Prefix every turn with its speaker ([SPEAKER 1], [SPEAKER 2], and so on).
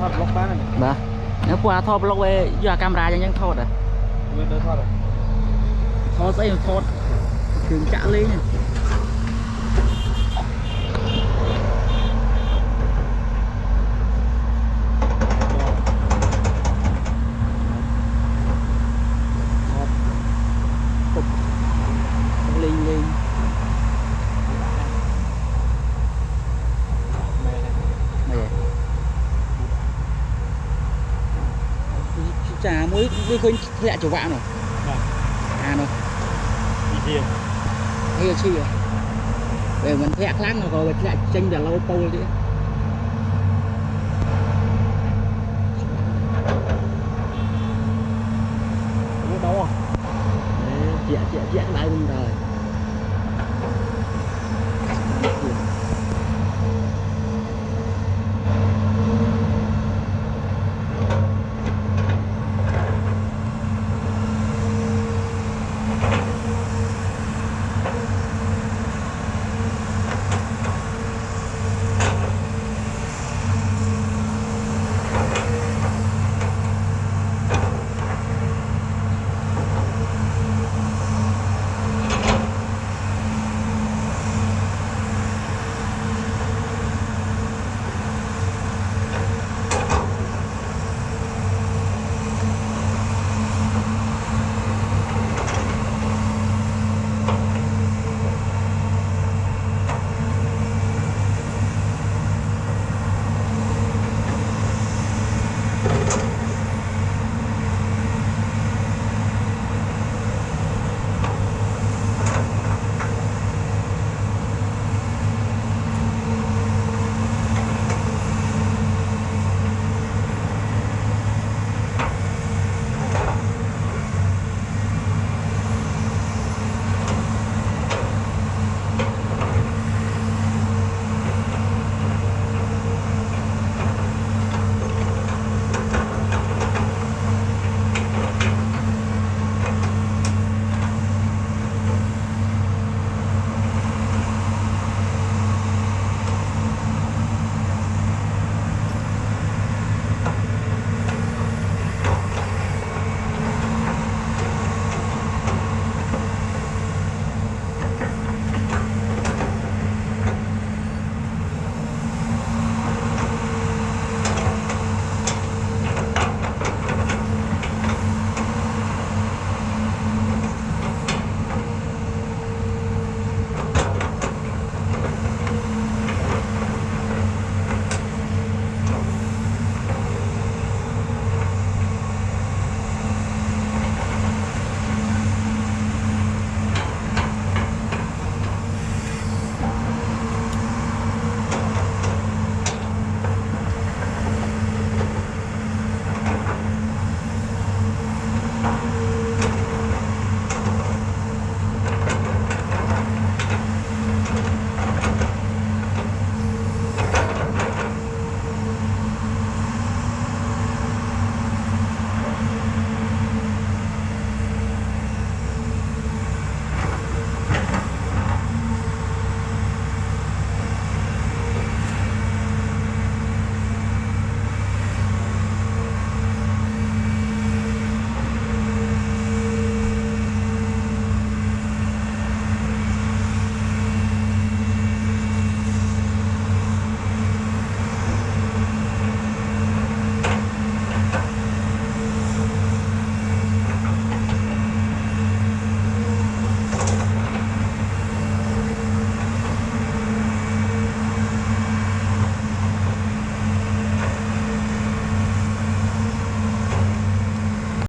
[SPEAKER 1] อดบล็อกบ้านนั่น
[SPEAKER 2] บ่nếu qua thọ blog về giờ cameraยังทอดอ่ะ
[SPEAKER 1] เดินทอดเลย
[SPEAKER 2] ทอดใส่ทอดถึงจะเลยlên chả mới đi khơi lẹ chỗ vạn rồi à nó
[SPEAKER 1] đi kia
[SPEAKER 2] hay chi rồi về mình thẹn láng rồi lại tranh là lâu câu đi
[SPEAKER 1] nó đâu à
[SPEAKER 2] chị lại luôn rồi